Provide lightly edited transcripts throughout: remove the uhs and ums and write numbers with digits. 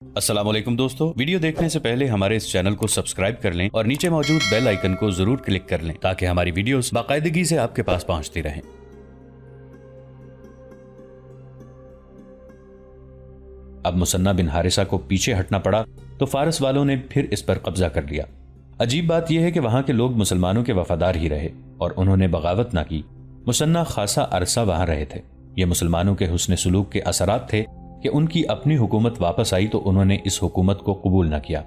السلام علیکم دوستو، ویڈیو دیکھنے سے پہلے ہمارے اس چینل کو سبسکرائب کر لیں اور نیچے موجود بیل آئیکن کو ضرور کلک کر لیں تاکہ ہماری ویڈیوز باقاعدگی سے آپ کے پاس پہنچتی رہیں۔ اب مثنہ بن حارثہ کو پیچھے ہٹنا پڑا تو فارس والوں نے پھر اس پر قبضہ کر لیا۔ عجیب بات یہ ہے کہ وہاں کے لوگ مسلمانوں کے وفادار ہی رہے اور انہوں نے بغاوت نہ کی۔ مثنہ خاصا عرصہ وہاں رہے تھے۔ یہ مسلمانوں کے حسن سلوک کے اثرات تھے کہ ان کی اپنی حکومت واپس آئی تو انہوں نے اس حکومت کو قبول نہ کیا۔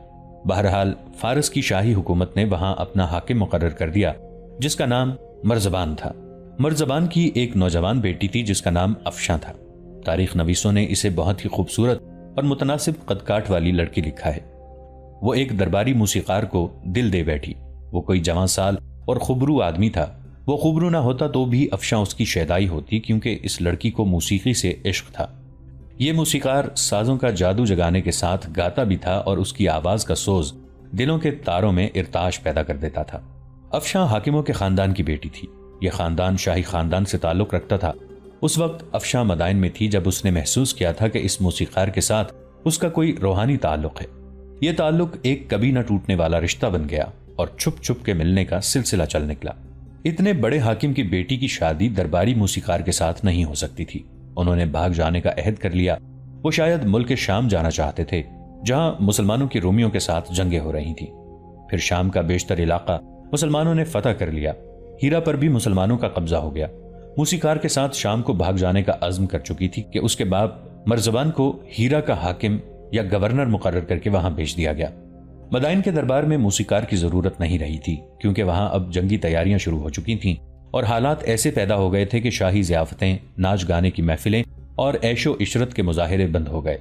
بہرحال فارس کی شاہی حکومت نے وہاں اپنا حاکم مقرر کر دیا جس کا نام مرزبان تھا۔ مرزبان کی ایک نوجوان بیٹی تھی جس کا نام افشاں تھا۔ تاریخ نویسوں نے اسے بہت ہی خوبصورت اور متناسب قد کاٹ والی لڑکی لکھا ہے۔ وہ ایک درباری موسیقار کو دل دے بیٹھی۔ وہ کوئی جوان سال اور خبرو آدمی تھا۔ وہ خبرو نہ ہوتا تو بھی افشاں اس کی شیدائی ہوتی کیونکہ اس لڑکی کو موسیقی سے عشق تھا۔ یہ موسیقار سازوں کا جادو جگانے کے ساتھ گاتا بھی تھا اور اس کی آواز کا سوز دلوں کے تاروں میں ارتعاش پیدا کر دیتا تھا۔ افشاں حاکموں کے خاندان کی بیٹی تھی۔ یہ خاندان شاہی خاندان سے تعلق رکھتا تھا۔ اس وقت افشاں مدائن میں تھی جب اس نے محسوس کیا تھا کہ اس موسیقار کے ساتھ اس کا کوئی روحانی تعلق ہے۔ یہ تعلق ایک کبھی نہ ٹوٹنے والا رشتہ بن گیا اور چھپ چھپ کے ملنے کا سلسلہ چل نکلا۔ اتنے بڑے حاکم کی بیٹی کی شادی درباری موسیقار کے ساتھ نہیں ہو سکتی تھی۔ انہوں نے بھاگ جانے کا عہد کر لیا۔ وہ شاید ملک شام جانا چاہتے تھے جہاں مسلمانوں کی رومیوں کے ساتھ جنگیں ہو رہی تھیں۔ پھر شام کا بیشتر علاقہ مسلمانوں نے فتح کر لیا۔ ہیرا پر بھی مسلمانوں کا قبضہ ہو گیا۔ موسیقار کے ساتھ شام کو بھاگ جانے کا عزم کر چکی تھی کہ اس کے باپ مرزبان کو ہیرا کا حاکم یا گورنر مقرر کر کے وہاں بھیج دیا گیا۔ مدائن کے دربار میں موسیقار کی ضرورت نہیں رہی تھی کیونکہ وہاں اب جنگی تیاریاں شروع ہو چکی تھیں اور حالات ایسے پیدا ہو گئے تھے کہ شاہی ضیافتیں، ناچ گانے کی محفلیں اور عیش و عشرت کے مظاہرے بند ہو گئے۔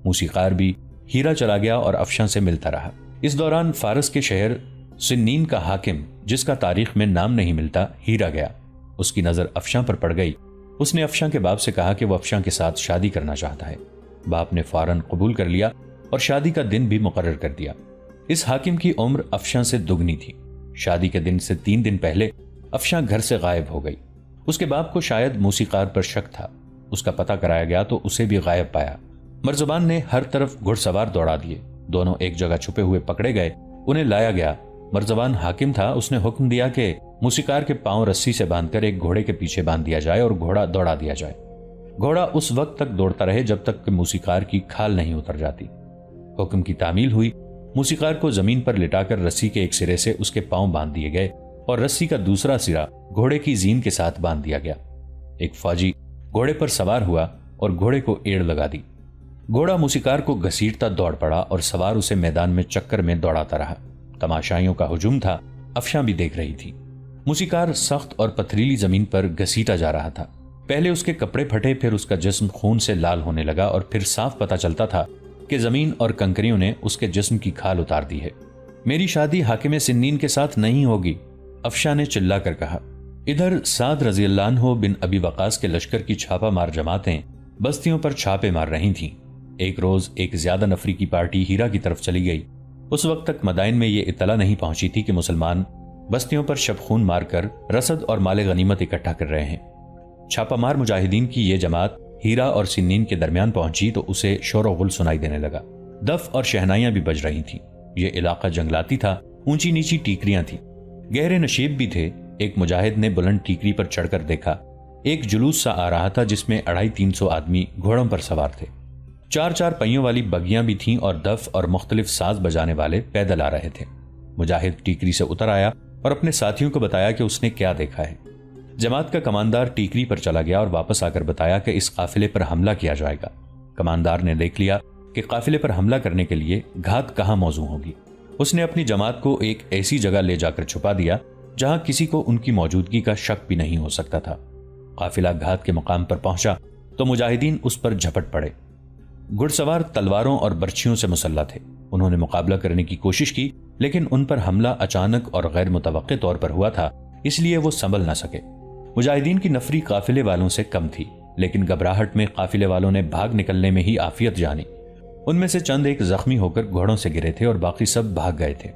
موسیقار بھی ہیرا چلا گیا اور افشاں سے ملتا رہا۔ اس دوران فارس کے شہر سنین کا حاکم جس کا تاریخ میں نام نہیں ملتا ہیرا گیا۔ اس کی نظر افشاں پر پڑ گئی۔ اس نے افشاں کے باپ سے کہا کہ وہ افشاں کے ساتھ شادی کرنا چاہتا ہے۔ باپ نے فوراً قبول کر لیا اور شادی کا دن بھی مقرر کر دیا۔ اس حاکم کی عمر افشاں سے دگنی تھی۔ شادی کے دن سے 3 دن پہلے افشاں گھر سے غائب ہو گئی۔ اس کے باپ کو شاید موسیقار پر شک تھا۔ اس کا پتہ کرایا گیا تو اسے بھی غائب پایا۔ مرزبان نے ہر طرف گھڑ سوار دوڑا دیے۔ دونوں ایک جگہ چھپے ہوئے پکڑے گئے۔ انہیں لایا گیا۔ مرزبان حاکم تھا۔ اس نے حکم دیا کہ موسیقار کے پاؤں رسی سے باندھ کر ایک گھوڑے کے پیچھے باندھ دیا جائے اور گھوڑا دوڑا دیا جائے۔ گھوڑا اس وقت تک دوڑتا رہے جب تک کہ موسیقار کی کھال نہیں اتر جاتی۔ حکم کی تعمیل ہوئی۔ موسیقار کو زمین پر لٹا کر رسی کے ایک سرے سے اس کے پاؤں باندھ دیے گئے اور رسی کا دوسرا سرا گھوڑے کی زین کے ساتھ باندھ دیا گیا۔ ایک فوجی گھوڑے پر سوار ہوا اور گھوڑے کو ایڑ لگا دی۔ گھوڑا موسیقار کو گھسیٹتا دوڑ پڑا اور سوار اسے میدان میں چکر میں دوڑاتا رہا۔ تماشائیوں کا ہجوم تھا۔ افشاں بھی دیکھ رہی تھی۔ موسیقار سخت اور پتھریلی زمین پر گھسیٹا جا رہا تھا۔ پہلے اس کے کپڑے پھٹے، پھر اس کا جسم خون سے لال ہونے لگا اور پھر صاف پتہ چلتا تھا کہ زمین اور کنکریوں نے اس کے جسم کی کھال اتار دی ہے۔ میری شادی حاکم سنین کے ساتھ نہیں ہوگی، افشاں نے چلا کر کہا۔ ادھر سعد رضی اللہ عنہ بن ابی وقاص کے لشکر کی چھاپا مار جماعتیں بستیوں پر چھاپے مار رہی تھیں۔ ایک روز ایک زیادہ نفری کی پارٹی ہیرا کی طرف چلی گئی۔ اس وقت تک مدائن میں یہ اطلاع نہیں پہنچی تھی کہ مسلمان بستیوں پر شب خون مار کر رسد اور مال غنیمت اکٹھا کر رہے ہیں۔ چھاپا مار مجاہدین کی یہ جماعت ہیرا اور سنین کے درمیان پہنچی تو اسے شور و غل سنائی دینے لگا۔ دف اور شہنائیاں بھی بج رہی تھیں۔ یہ علاقہ جنگلاتی تھا، اونچی نیچی ٹیکریاں تھیں، گہرے نشیب بھی تھے۔ ایک مجاہد نے بلند ٹیکری پر چڑھ کر دیکھا۔ ایک جلوس سا آ رہا تھا جس میں 250-300 آدمی گھوڑوں پر سوار تھے۔ 4 پہیوں والی بگیاں بھی تھیں اور دف اور مختلف ساز بجانے والے پیدل آ رہے تھے۔ مجاہد ٹیکری سے اتر آیا اور اپنے ساتھیوں کو بتایا کہ اس نے کیا دیکھا ہے۔ جماعت کا کماندار ٹیکری پر چلا گیا اور واپس آ کر بتایا کہ اس قافلے پر حملہ کیا جائے گا۔ کماندار نے دیکھ لیا کہ قافلے پر حملہ کرنے کے لیے گھات کہاں موزوں ہوگی۔ اس نے اپنی جماعت کو ایک ایسی جگہ لے جا کر چھپا دیا جہاں کسی کو ان کی موجودگی کا شک بھی نہیں ہو سکتا تھا۔ قافلہ گھات کے مقام پر پہنچا تو مجاہدین اس پر جھپٹ پڑے۔ گھڑ سوار تلواروں اور برچھیوں سے مسلح تھے۔ انہوں نے مقابلہ کرنے کی کوشش کی لیکن ان پر حملہ اچانک اور غیر متوقع طور پر ہوا تھا، اس لیے وہ سنبھل نہ سکے۔ مجاہدین کی نفری قافلے والوں سے کم تھی لیکن گھبراہٹ میں قافلے والوں نے بھاگ نکلنے میں ہی عافیت جانی۔ ان میں سے چند ایک زخمی ہو کر گھوڑوں سے گرے تھے اور باقی سب بھاگ گئے تھے۔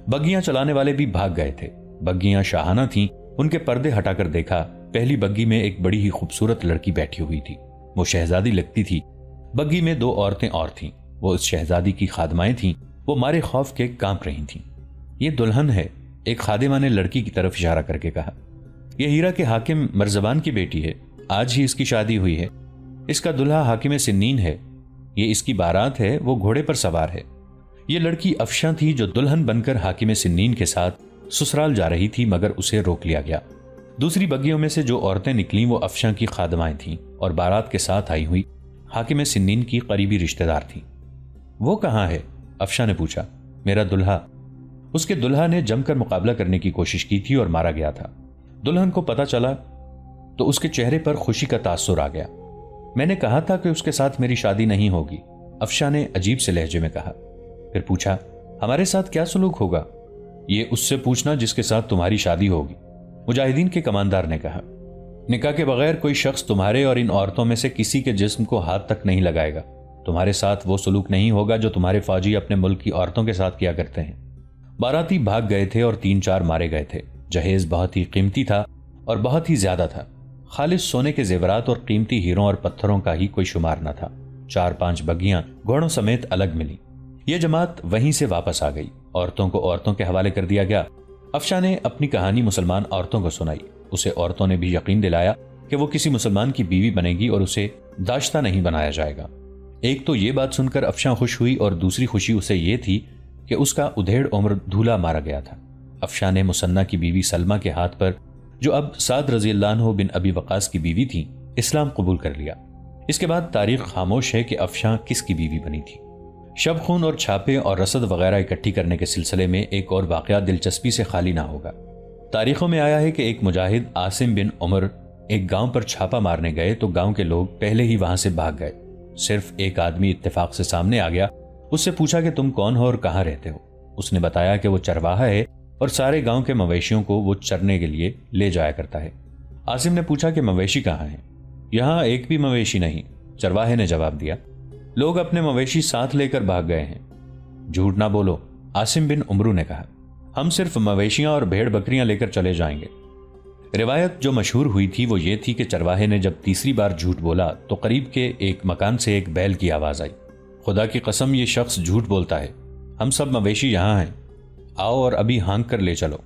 بگیاں چلانے والے بھی بھاگ گئے تھے۔ بگیاں شاہانہ تھیں۔ ان کے پردے ہٹا کر دیکھا، پہلی بگی میں ایک بڑی ہی خوبصورت لڑکی بیٹھی ہوئی تھی۔ وہ شہزادی لگتی تھی۔ بگی میں 2 عورتیں اور تھیں۔ وہ اس شہزادی کی خادمائیں تھیں، وہ مارے خوف کے کانپ رہی تھیں۔ یہ دلہن ہے، ایک خادمہ نے لڑکی کی طرف اشارہ کر کے کہا۔ یہ ہیرا کے حاکم مرزبان کی بیٹی ہے، آج ہی اس کی شادی ہوئی ہے۔ اس کا دلہا حاکم سنین ہے، یہ اس کی بارات ہے، وہ گھوڑے پر سوار ہے۔ یہ لڑکی افشاں تھی جو دلہن بن کر حاکم سنین کے ساتھ سسرال جا رہی تھی، مگر اسے روک لیا گیا۔ دوسری بگیوں میں سے جو عورتیں نکلیں وہ افشاں کی خادمائیں تھیں اور بارات کے ساتھ آئی ہوئی حاکم سنین کی قریبی رشتہ دار تھیں۔ وہ کہاں ہے؟ افشاں نے پوچھا۔ میرا دلہا۔ اس کے دلہا نے جم کر مقابلہ کرنے کی کوشش کی تھی اور مارا گیا تھا۔ دلہن کو پتہ چلا تو اس کے چہرے پر خوشی کا تاثر آ گیا۔ میں نے کہا تھا کہ اس کے ساتھ میری شادی نہیں ہوگی، افشاں نے عجیب سے لہجے میں کہا۔ پھر پوچھا، ہمارے ساتھ کیا سلوک ہوگا؟ یہ اس سے پوچھنا جس کے ساتھ تمہاری شادی ہوگی، مجاہدین کے کماندار نے کہا۔ نکاح کے بغیر کوئی شخص تمہارے اور ان عورتوں میں سے کسی کے جسم کو ہاتھ تک نہیں لگائے گا۔ تمہارے ساتھ وہ سلوک نہیں ہوگا جو تمہارے فوجی اپنے ملک کی عورتوں کے ساتھ کیا کرتے ہیں۔ باراتی بھاگ گئے تھے اور 3-4 مارے گئے تھے۔ جہیز بہت ہی قیمتی تھا اور بہت ہی زیادہ تھا۔ خالص سونے کے زیورات اور قیمتی ہیروں اور پتھروں کا ہی کوئی شمار نہ تھا۔ 4-5 بگیاں گھوڑوں سمیت الگ ملی۔ یہ جماعت وہیں سے واپس آ گئی۔ عورتوں کو عورتوں کے حوالے کر دیا گیا۔ افشاں نے اپنی کہانی مسلمان عورتوں کو سنائی۔ اسے عورتوں نے بھی یقین دلایا کہ وہ کسی مسلمان کی بیوی بنے گی اور اسے داشتہ نہیں بنایا جائے گا۔ ایک تو یہ بات سن کر افشاں خوش ہوئی اور دوسری خوشی اسے یہ تھی کہ اس کا ادھیڑ عمر دھولا مارا گیا تھا۔ افشاں نے مسنہ کی بیوی سلمہ کے ہاتھ پر، جو اب سعد رضی اللہ عنہ بن ابی وقاص کی بیوی تھی، اسلام قبول کر لیا۔ اس کے بعد تاریخ خاموش ہے کہ افشاں کس کی بیوی بنی تھی۔ شب خون اور چھاپے اور رسد وغیرہ اکٹھی کرنے کے سلسلے میں ایک اور واقعہ دلچسپی سے خالی نہ ہوگا۔ تاریخوں میں آیا ہے کہ ایک مجاہد عاصم بن عمر ایک گاؤں پر چھاپا مارنے گئے تو گاؤں کے لوگ پہلے ہی وہاں سے بھاگ گئے۔ صرف ایک آدمی اتفاق سے سامنے آ گیا۔ اس سے پوچھا کہ تم کون ہو اور کہاں رہتے ہو؟ اس نے بتایا کہ وہ چرواہا ہے اور سارے گاؤں کے مویشیوں کو وہ چرنے کے لیے لے جایا کرتا ہے۔ عاصم نے پوچھا کہ مویشی کہاں ہیں؟ یہاں ایک بھی مویشی نہیں، چرواہے نے جواب دیا۔ لوگ اپنے مویشی ساتھ لے کر بھاگ گئے ہیں۔ جھوٹ نہ بولو، عاصم بن عمرو نے کہا۔ ہم صرف مویشیاں اور بھیڑ بکریاں لے کر چلے جائیں گے۔ روایت جو مشہور ہوئی تھی وہ یہ تھی کہ چرواہے نے جب تیسری بار جھوٹ بولا تو قریب کے ایک مکان سے ایک بیل کی آواز آئی۔ خدا کی قسم یہ شخص جھوٹ بولتا ہے، ہم سب مویشی یہاں ہیں، آؤ اور ابھی ہانک کر لے چلو۔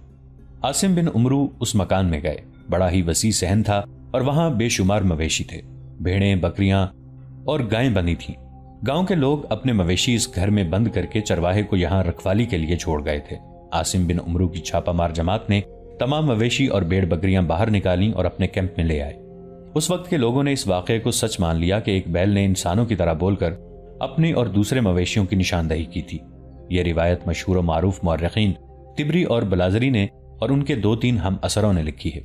عاصم بن عمرو اس مکان میں گئے۔ بڑا ہی وسیع صحن تھا اور وہاں بے شمار مویشی تھے، بھیڑیں، بکریاں اور گائیں بندھی تھیں۔ گاؤں کے لوگ اپنے مویشی اس گھر میں بند کر کے چرواہے کو یہاں رکھوالی کے لیے چھوڑ گئے تھے۔ عاصم بن عمرو کی چھاپا مار جماعت نے تمام مویشی اور بھیڑ بکریاں باہر نکالیں اور اپنے کیمپ میں لے آئے۔ اس وقت کے لوگوں نے اس واقعے کو سچ مان لیا کہ ایک بیل نے انسانوں کی طرح بول کر اپنی اور دوسرے مویشیوں کی نشاندہی کی تھی۔ یہ روایت مشہور و معروف مورخین طبری اور بلازری نے اور ان کے 2-3 ہم اثروں نے لکھی ہے۔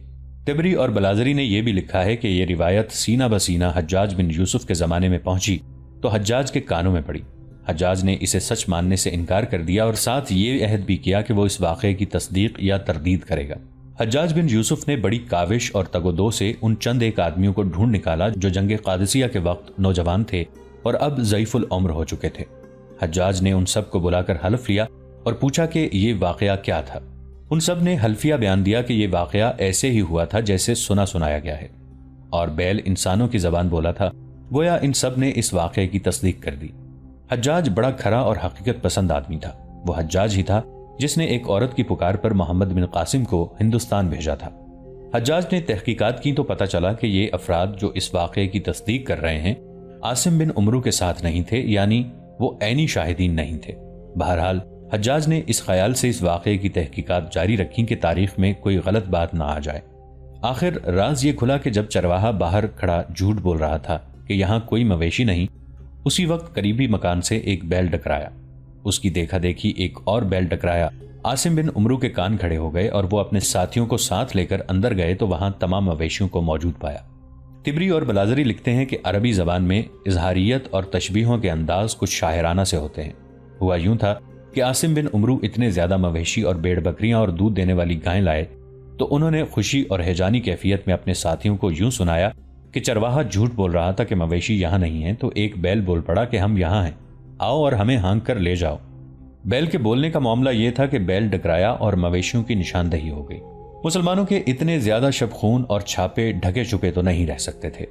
طبری اور بلازری نے یہ بھی لکھا ہے کہ یہ روایت سینہ بسینہ حجاج بن یوسف کے زمانے میں پہنچی تو حجاج کے کانوں میں پڑی۔ حجاج نے اسے سچ ماننے سے انکار کر دیا اور ساتھ یہ عہد بھی کیا کہ وہ اس واقعے کی تصدیق یا تردید کرے گا۔ حجاج بن یوسف نے بڑی کاوش اور تگ و دو سے ان چند ایک آدمیوں کو ڈھونڈ نکالا جو جنگ قادسیہ کے وقت نوجوان تھے اور اب ضعیف العمر ہو چکے تھے۔ حجاج نے ان سب کو بلا کر حلف لیا اور پوچھا کہ یہ واقعہ کیا تھا۔ ان سب نے حلفیہ بیان دیا کہ یہ واقعہ ایسے ہی ہوا تھا جیسے سنایا گیا ہے، اور بیل انسانوں کی زبان بولا تھا۔ گویا ان سب نے اس واقعے کی تصدیق کر دی۔ حجاج بڑا کھرا اور حقیقت پسند آدمی تھا۔ وہ حجاج ہی تھا جس نے ایک عورت کی پکار پر محمد بن قاسم کو ہندوستان بھیجا تھا۔ حجاج نے تحقیقات کی تو پتہ چلا کہ یہ افراد جو اس واقعے کی تصدیق کر رہے ہیں عاصم بن عمرو کے ساتھ نہیں تھے، یعنی وہ عینی شاہدین نہیں تھے۔ بہرحال حجاج نے اس خیال سے اس واقعے کی تحقیقات جاری رکھیں کہ تاریخ میں کوئی غلط بات نہ آ جائے۔ آخر راز یہ کھلا کہ جب چرواہا باہر کھڑا جھوٹ بول رہا تھا کہ یہاں کوئی مویشی نہیں، اسی وقت قریبی مکان سے ایک بیل ٹکرایا۔ اس کی دیکھا دیکھی ایک اور بیل ٹکرایا۔ عاصم بن عمرو کے کان کھڑے ہو گئے اور وہ اپنے ساتھیوں کو ساتھ لے کر اندر گئے تو وہاں تمام مویشیوں کو موجود پایا۔ طبری اور بلازری لکھتے ہیں کہ عربی زبان میں اظہاریت اور تشبیہوں کے انداز کچھ شاعرانہ سے ہوتے ہیں۔ ہوا یوں تھا کہ عاصم بن عمرو اتنے زیادہ مویشی اور بھیڑ بکریاں اور دودھ دینے والی گائیں لائے تو انہوں نے خوشی اور ہیجانی کیفیت میں اپنے ساتھیوں کو یوں سنایا کہ چرواہا جھوٹ بول رہا تھا کہ مویشی یہاں نہیں ہیں، تو ایک بیل بول پڑا کہ ہم یہاں ہیں، آؤ اور ہمیں ہانک کر لے جاؤ۔ بیل کے بولنے کا معاملہ یہ تھا کہ بیل ٹکرایا اور مویشیوں کی نشاندہی ہو گئی۔ مسلمانوں کے اتنے زیادہ شب خون اور چھاپے ڈھکے چھپے تو نہیں رہ سکتے تھے۔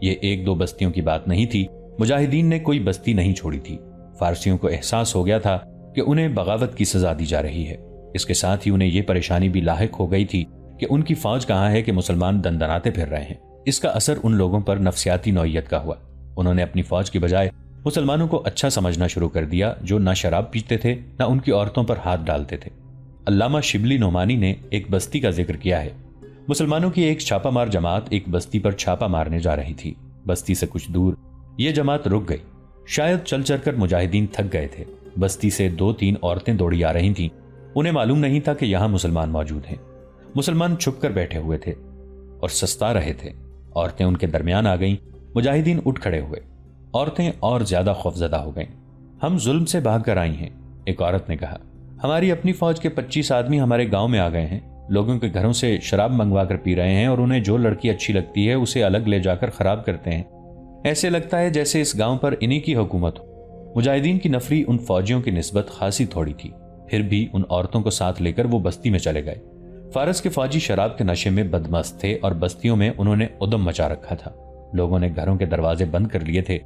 یہ 1-2 بستیوں کی بات نہیں تھی، مجاہدین نے کوئی بستی نہیں چھوڑی تھی۔ فارسیوں کو احساس ہو گیا تھا کہ انہیں بغاوت کی سزا دی جا رہی ہے۔ اس کے ساتھ ہی انہیں یہ پریشانی بھی لاحق ہو گئی تھی کہ ان کی فوج کہاں ہے کہ مسلمان دندناتے پھر رہے ہیں۔ اس کا اثر ان لوگوں پر نفسیاتی نوعیت کا ہوا۔ انہوں نے اپنی فوج کی بجائے مسلمانوں کو اچھا سمجھنا شروع کر دیا، جو نہ شراب پیتے تھے نہ ان کی عورتوں پر ہاتھ ڈالتے تھے۔ علامہ شبلی نعمانی نے ایک بستی کا ذکر کیا ہے۔ مسلمانوں کی ایک چھاپا مار جماعت ایک بستی پر چھاپا مارنے جا رہی تھی۔ بستی سے کچھ دور یہ جماعت رک گئی۔ شاید چل چل کر مجاہدین تھک گئے تھے۔ بستی سے 2-3 عورتیں دوڑی آ رہی تھیں۔ انہیں معلوم نہیں تھا کہ یہاں مسلمان موجود ہیں۔ مسلمان چھپ کر بیٹھے ہوئے تھے اور سستا رہے تھے۔ عورتیں ان کے درمیان آ گئیں۔ مجاہدین اٹھ کھڑے ہوئے۔ عورتیں اور زیادہ خوفزدہ ہو گئیں۔ ہم ظلم سے بھاگ کر آئی ہیں، ایک عورت نے کہا۔ ہماری اپنی فوج کے 25 آدمی ہمارے گاؤں میں آ گئے ہیں۔ لوگوں کے گھروں سے شراب منگوا کر پی رہے ہیں اور انہیں جو لڑکی اچھی لگتی ہے اسے الگ لے جا کر خراب کرتے ہیں۔ ایسے لگتا ہے جیسے اس گاؤں پر انہی کی حکومت ہو۔ مجاہدین کی نفری ان فوجیوں کی نسبت خاصی تھوڑی تھی، پھر بھی ان عورتوں کو ساتھ لے کر وہ بستی میں چلے گئے۔ فارس کے فوجی شراب کے نشے میں بدمست تھے اور بستیوں میں انہوں نے ادم مچا رکھا تھا۔ لوگوں نے گھروں کے دروازے بند کر لیے تھے۔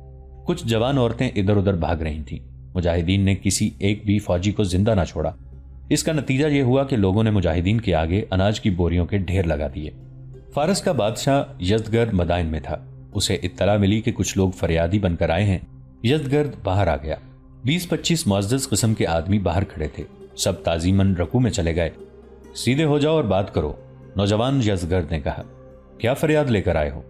کچھ جوان عورتیں ادھر ادھر بھاگ رہی تھیں۔ مجاہدین نے کسی ایک بھی فوجی کو زندہ نہ چھوڑا۔ اس کا نتیجہ یہ ہوا کہ لوگوں نے مجاہدین کے آگے اناج کی بوریوں کے ڈھیر لگا دیے۔ فارس کا بادشاہ یزدگرد مدائن میں تھا۔ اسے اطلاع ملی کہ کچھ لوگ فریادی بن کر آئے ہیں۔ یزدگرد باہر آ گیا۔ 20-25 معزز قسم کے آدمی باہر کھڑے تھے۔ سب تعظیماً رکوع میں چلے گئے۔ سیدھے ہو جاؤ اور بات کرو، نوجوان یزدگرد نے کہا۔ کیا فریاد لے کر آئے ہو؟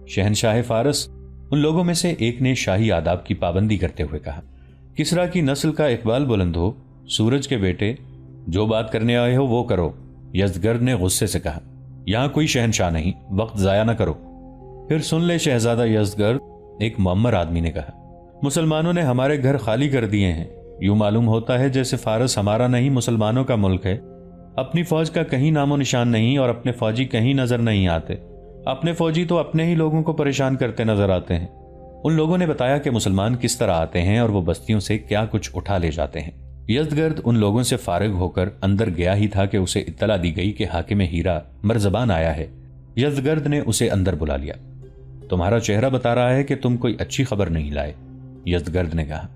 شہنشاہ فارس، ان لوگوں میں سے ایک نے شاہی آداب کی پابندی کرتے ہوئے کہا۔ کسرا کی نسل کا اقبال بلند ہو، سورج کے بیٹے، جو بات کرنے آئے ہو وہ کرو، یزدگرد نے غصے سے کہا۔ یہاں کوئی شہنشاہ نہیں، وقت ضائع نہ کرو۔ پھر سن لے شہزادہ یزدگرد، ایک معمر آدمی نے کہا۔ مسلمانوں نے ہمارے گھر خالی کر دیے ہیں۔ یوں معلوم ہوتا ہے جیسے فارس ہمارا نہیں مسلمانوں کا ملک ہے۔ اپنی فوج کا کہیں نام و نشان نہیں اور اپنے فوجی کہیں نظر نہیں آتے۔ اپنے فوجی تو اپنے ہی لوگوں کو پریشان کرتے نظر آتے ہیں۔ ان لوگوں نے بتایا کہ مسلمان کس طرح آتے ہیں اور وہ بستیوں سے کیا کچھ اٹھا لے جاتے ہیں۔ یزدگرد ان لوگوں سے فارغ ہو کر اندر گیا ہی تھا کہ اسے اطلاع دی گئی کہ حاکم ہیرا مرزبان آیا ہے۔ یزدگرد نے اسے اندر بلا لیا۔ تمہارا چہرہ بتا رہا ہے کہ تم کوئی اچھی خبر نہیں لائے، یزدگرد نے کہا۔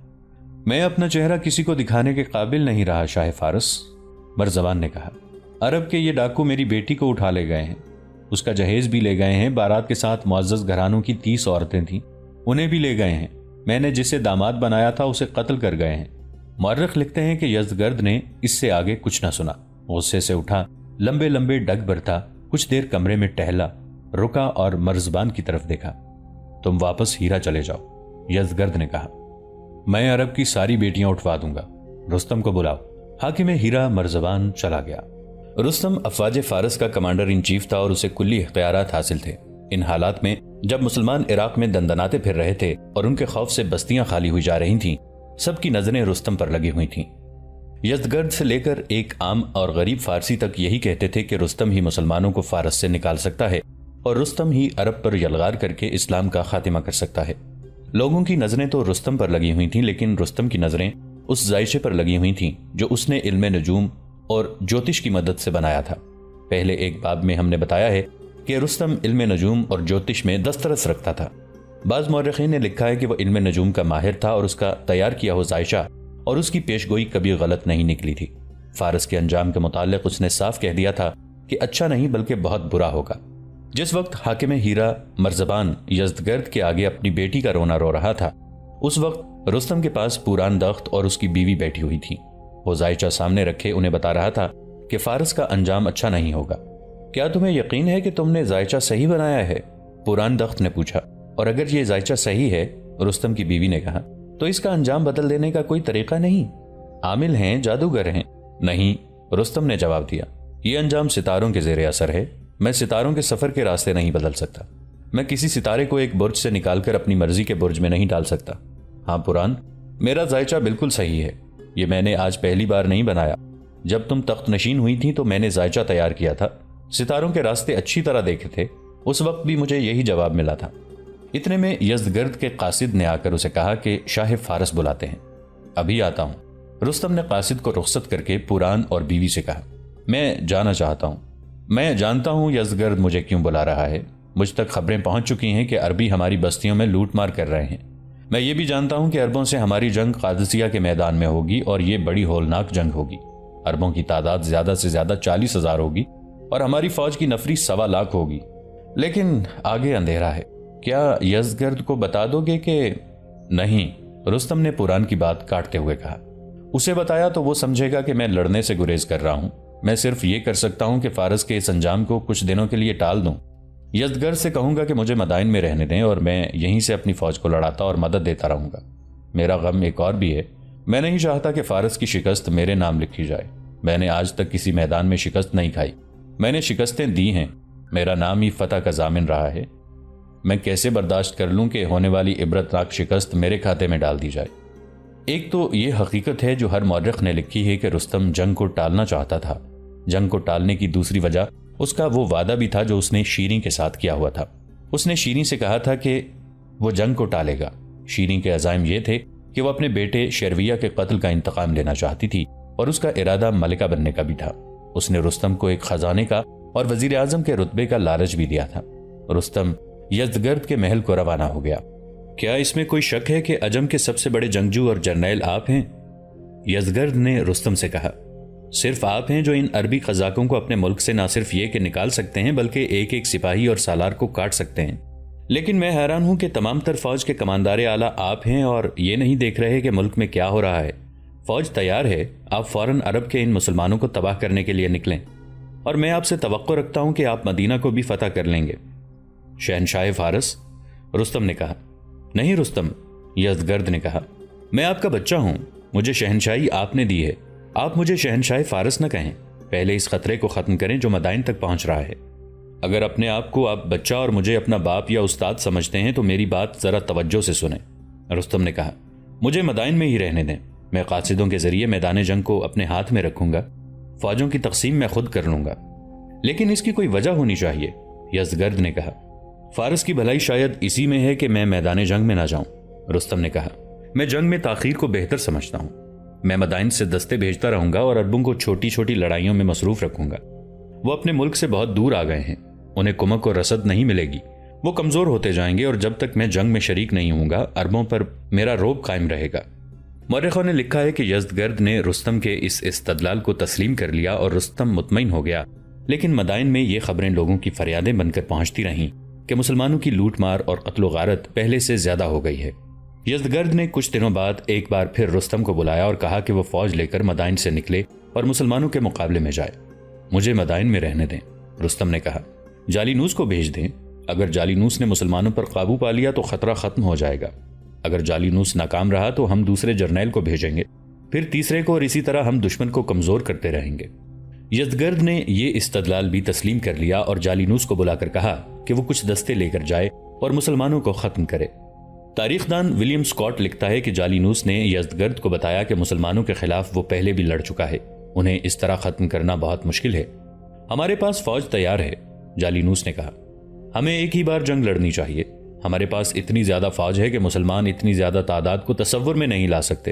میں اپنا چہرہ کسی کو دکھانے کے قابل نہیں رہا شاہ فارس، مرزبان نے کہا۔ عرب کے یہ ڈاکو میری بیٹی کو اٹھا لے گئے ہیں، اس کا جہیز بھی لے گئے ہیں۔ بارات کے ساتھ معزز گھرانوں کی 30 عورتیں تھیں، انہیں بھی لے گئے ہیں۔ میں نے جسے داماد بنایا تھا اسے قتل کر گئے ہیں۔ مورخ لکھتے ہیں کہ یزدگرد نے اس سے آگے کچھ نہ سنا۔ غصے سے اٹھا، لمبے لمبے ڈگ برتا، کچھ دیر کمرے میں ٹہلا، رکا اور مرزبان کی طرف دیکھا۔ تم واپس ہیرا چلے جاؤ، یزدگرد نے کہا۔ میں عرب کی ساری بیٹیاں اٹھوا دوں گا، رستم کو بلاؤ۔ حاکم ہیرا مرزبان چلا گیا۔ رستم افواج فارس کا کمانڈر ان چیف تھا اور اسے کلی اختیارات حاصل تھے۔ ان حالات میں جب مسلمان عراق میں دندناتے پھر رہے تھے اور ان کے خوف سے بستیاں خالی ہوئی جا رہی تھیں، سب کی نظریں رستم پر لگی ہوئی تھیں۔ یزدگرد سے لے کر ایک عام اور غریب فارسی تک یہی کہتے تھے کہ رستم ہی مسلمانوں کو فارس سے نکال سکتا ہے اور رستم ہی عرب پر یلغار کر کے اسلام کا خاتمہ کر سکتا ہے۔ لوگوں کی نظریں تو رستم پر لگی ہوئی تھیں، لیکن رستم کی نظریں اس ذائچے پر لگی ہوئی تھیں جو اس نے علم نجوم اور جوتش کی مدد سے بنایا تھا۔ پہلے ایک باب میں ہم نے بتایا ہے کہ رستم علم نجوم اور جوتش میں دسترس رکھتا تھا۔ بعض مورخین نے لکھا ہے کہ وہ علم نجوم کا ماہر تھا اور اس کا تیار کیا ہوا ذائچہ اور اس کی پیشگوئی کبھی غلط نہیں نکلی تھی۔ فارس کے انجام کے متعلق اس نے صاف کہہ دیا تھا کہ اچھا نہیں بلکہ بہت برا ہوگا۔ جس وقت حاکم ہیرا مرزبان یزدگرد کے آگے اپنی بیٹی کا رونا رو رہا تھا، اس وقت رستم کے پاس پوران دخت اور اس کی بیوی بیٹھی ہوئی تھی۔ وہ ذائچہ سامنے رکھے انہیں بتا رہا تھا کہ فارس کا انجام اچھا نہیں ہوگا۔ کیا تمہیں یقین ہے کہ تم نے ذائچہ صحیح بنایا ہے؟ پوران دخت نے پوچھا۔ اور اگر یہ ذائچہ صحیح ہے، رستم کی بیوی نے کہا، تو اس کا انجام بدل دینے کا کوئی طریقہ نہیں؟ عامل ہیں، جادوگر ہیں؟ نہیں، رستم نے جواب دیا، یہ انجام ستاروں کے زیر اثر ہے۔ میں ستاروں کے سفر کے راستے نہیں بدل سکتا۔ میں کسی ستارے کو ایک برج سے نکال کر اپنی مرضی کے برج میں نہیں ڈال سکتا۔ ہاں پوران، میرا ذائچہ بالکل صحیح ہے۔ یہ میں نے آج پہلی بار نہیں بنایا۔ جب تم تخت نشین ہوئی تھی تو میں نے ذائچہ تیار کیا تھا، ستاروں کے راستے اچھی طرح دیکھے تھے، اس وقت بھی مجھے یہی جواب ملا تھا۔ اتنے میں یزدگرد کے قاصد نے آ کر اسے کہا کہ شاہ فارس بلاتے ہیں۔ ابھی آتا ہوں۔ رستم نے قاصد کو رخصت کر کے پوران اور بیوی سے کہا، میں جانا چاہتا ہوں۔ میں جانتا ہوں یزدگرد مجھے کیوں بلا رہا ہے۔ مجھ تک خبریں پہنچ چکی ہیں کہ عربی ہماری بستیوں میں لوٹ مار کر رہے ہیں۔ میں یہ بھی جانتا ہوں کہ عربوں سے ہماری جنگ قادسیہ کے میدان میں ہوگی اور یہ بڑی ہولناک جنگ ہوگی۔ عربوں کی تعداد زیادہ سے زیادہ 40,000 ہوگی اور ہماری فوج کی نفری 1.25 ہوگی، لیکن آگے اندھیرا ہے۔ کیا یزدگرد کو بتا دو گے کہ نہیں؟ رستم نے پران کی بات کاٹتے ہوئے کہا۔ اسے بتایا تو وہ سمجھے گا کہ میں لڑنے سے گریز کر رہا ہوں۔ میں صرف یہ کر سکتا ہوں کہ فارس کے اس انجام کو کچھ دنوں کے لیے ٹال دوں۔ یزدگرد سے کہوں گا کہ مجھے مدائن میں رہنے دیں اور میں یہیں سے اپنی فوج کو لڑاتا اور مدد دیتا رہوں گا۔ میرا غم ایک اور بھی ہے، میں نہیں چاہتا کہ فارس کی شکست میرے نام لکھی جائے۔ میں نے آج تک کسی میدان میں شکست نہیں کھائی، میں نے شکستیں دی ہیں، میرا نام ہی فتح کا ضامن رہا ہے۔ میں کیسے برداشت کر لوں کہ ہونے والی عبرتناک شکست میرے کھاتے میں ڈال دی جائے؟ ایک تو یہ حقیقت ہے جو ہر مورخ نے لکھی ہے کہ رستم جنگ کو ٹالنا چاہتا تھا۔ جنگ کو ٹالنے کی دوسری وجہ اس کا وہ وعدہ بھی تھا جو اس نے شیریں کے ساتھ کیا ہوا تھا۔ اس نے شیریں سے کہا تھا کہ وہ جنگ کو ٹالے گا۔ شیریں کے عزائم یہ تھے کہ وہ اپنے بیٹے شیرویہ کے قتل کا انتقام لینا چاہتی تھی اور اس کا ارادہ ملکہ بننے کا بھی تھا۔ اس نے رستم کو ایک خزانے کا اور وزیر اعظم کے رتبے کا لالچ بھی دیا تھا۔ رستم یزدگرد کے محل کو روانہ ہو گیا۔ کیا اس میں کوئی شک ہے کہ عجم کے سب سے بڑے جنگجو اور جرنیل آپ ہیں؟ یزدگرد نے رستم سے کہا۔ صرف آپ ہیں جو ان عربی قزاقوں کو اپنے ملک سے نہ صرف یہ کہ نکال سکتے ہیں بلکہ ایک ایک سپاہی اور سالار کو کاٹ سکتے ہیں۔ لیکن میں حیران ہوں کہ تمام تر فوج کے کماندار اعلیٰ آپ ہیں اور یہ نہیں دیکھ رہے کہ ملک میں کیا ہو رہا ہے۔ فوج تیار ہے، آپ فوراً عرب کے ان مسلمانوں کو تباہ کرنے کے لیے نکلیں، اور میں آپ سے توقع رکھتا ہوں کہ آپ مدینہ کو بھی فتح کر لیں گے۔ شہنشاہ فارس، رستم نے کہا۔ نہیں رستم، یزدگرد نے کہا، میں آپ کا بچہ ہوں، مجھے شہنشاہی آپ نے دی ہے، آپ مجھے شہنشاہ فارس نہ کہیں۔ پہلے اس خطرے کو ختم کریں جو مدائن تک پہنچ رہا ہے۔ اگر اپنے آپ کو آپ بچہ اور مجھے اپنا باپ یا استاد سمجھتے ہیں تو میری بات ذرا توجہ سے سنیں۔ رستم نے کہا، مجھے مدائن میں ہی رہنے دیں، میں قاصدوں کے ذریعے میدان جنگ کو اپنے ہاتھ میں رکھوں گا، فوجوں کی تقسیم میں خود کر لوں گا، لیکن اس کی کوئی وجہ ہونی چاہیے، یزدگرد نے کہا۔ فارس کی بھلائی شاید اسی میں ہے کہ میں میدان جنگ میں نہ جاؤں، رستم نے کہا۔ میں جنگ میں تاخیر کو بہتر سمجھتا ہوں، میں مدائن سے دستے بھیجتا رہوں گا اور عربوں کو چھوٹی چھوٹی لڑائیوں میں مصروف رکھوں گا۔ وہ اپنے ملک سے بہت دور آ گئے ہیں، انہیں کمک اور رسد نہیں ملے گی، وہ کمزور ہوتے جائیں گے اور جب تک میں جنگ میں شریک نہیں ہوں گا عربوں پر میرا رعب قائم رہے گا۔ مورخوں نے لکھا ہے کہ یزدگرد نے رستم کے اس استدلال کو تسلیم کر لیا اور رستم مطمئن ہو گیا، لیکن مدائن میں یہ خبریں لوگوں کی فریادیں بن کر پہنچتی رہیں کہ مسلمانوں کی لوٹ مار اور قتل و غارت پہلے سے زیادہ ہو گئی ہے۔ یزدگرد نے کچھ دنوں بعد ایک بار پھر رستم کو بلایا اور کہا کہ وہ فوج لے کر مدائن سے نکلے اور مسلمانوں کے مقابلے میں جائے۔ مجھے مدائن میں رہنے دیں، رستم نے کہا۔ جالینوس کو بھیج دیں، اگر جالینوس نے مسلمانوں پر قابو پا لیا تو خطرہ ختم ہو جائے گا، اگر جالینوس ناکام رہا تو ہم دوسرے جرنیل کو بھیجیں گے، پھر تیسرے کو، اور اسی طرح ہم دشمن کو کمزور کرتے رہیں گے۔ یزدگرد نے یہ استدلال بھی تسلیم کر لیا اور جالینوس کو بلا کر کہا کہ وہ کچھ دستے لے کر جائے اور مسلمانوں کو ختم کرے۔ تاریخ دان ولیم سکاٹ لکھتا ہے کہ جالینوس نے یزدگرد کو بتایا کہ مسلمانوں کے خلاف وہ پہلے بھی لڑ چکا ہے، انہیں اس طرح ختم کرنا بہت مشکل ہے۔ ہمارے پاس فوج تیار ہے، جالینوس نے کہا، ہمیں ایک ہی بار جنگ لڑنی چاہیے، ہمارے پاس اتنی زیادہ فوج ہے کہ مسلمان اتنی زیادہ تعداد کو تصور میں نہیں لا سکتے،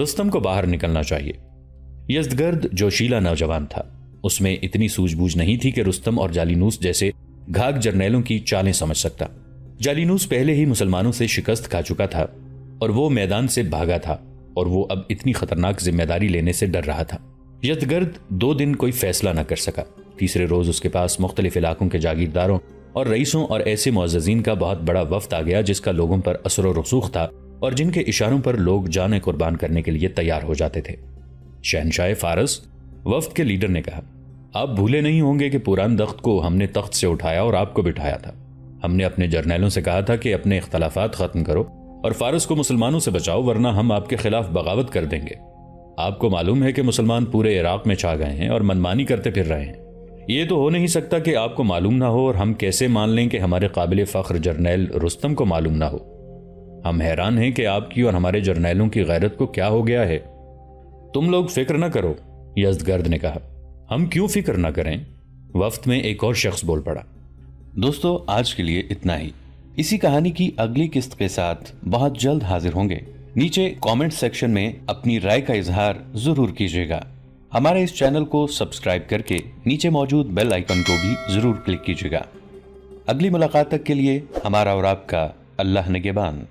رستم کو باہر نکلنا چاہیے۔ یزدگرد جوشیلا نوجوان تھا، اس میں اتنی سوجھ بوجھ نہیں تھی کہ رستم اور جالینوس جیسے گھاگ جرنیلوں کی چالیں سمجھ سکتا۔ جالینوس پہلے ہی مسلمانوں سے شکست کھا چکا تھا اور وہ میدان سے بھاگا تھا، اور وہ اب اتنی خطرناک ذمہ داری لینے سے ڈر رہا تھا۔ یزدگرد 2 دن کوئی فیصلہ نہ کر سکا۔ تیسرے روز اس کے پاس مختلف علاقوں کے جاگیرداروں اور رئیسوں اور ایسے معززین کا بہت بڑا وفد آ گیا جس کا لوگوں پر اثر و رسوخ تھا اور جن کے اشاروں پر لوگ جانیں قربان کرنے کے لیے تیار ہو جاتے تھے۔ شہنشاہ فارس، وفد کے لیڈر نے کہا، آپ بھولے نہیں ہوں گے کہ پوران دخت کو ہم نے تخت سے اٹھایا اور آپ کو بٹھایا تھا۔ ہم نے اپنے جرنیلوں سے کہا تھا کہ اپنے اختلافات ختم کرو اور فارس کو مسلمانوں سے بچاؤ، ورنہ ہم آپ کے خلاف بغاوت کر دیں گے۔ آپ کو معلوم ہے کہ مسلمان پورے عراق میں چھا گئے ہیں اور منمانی کرتے پھر رہے ہیں۔ یہ تو ہو نہیں سکتا کہ آپ کو معلوم نہ ہو، اور ہم کیسے مان لیں کہ ہمارے قابل فخر جرنیل رستم کو معلوم نہ ہو؟ ہم حیران ہیں کہ آپ کی اور ہمارے جرنیلوں کی غیرت کو کیا ہو گیا ہے۔ تم لوگ فکر نہ کرو، یزدگرد نے کہا۔ ہم کیوں فکر نہ کریں؟ وفد میں ایک اور شخص بول پڑا۔ دوستو، آج کے لیے اتنا ہی۔ اسی کہانی کی اگلی قسط کے ساتھ بہت جلد حاضر ہوں گے۔ نیچے کامنٹ سیکشن میں اپنی رائے کا اظہار ضرور کیجیے گا۔ ہمارے اس چینل کو سبسکرائب کر کے نیچے موجود بیل آئیکن کو بھی ضرور کلک کیجیے گا۔ اگلی ملاقات تک کے لیے ہمارا اور آپ کا اللہ نگہبان۔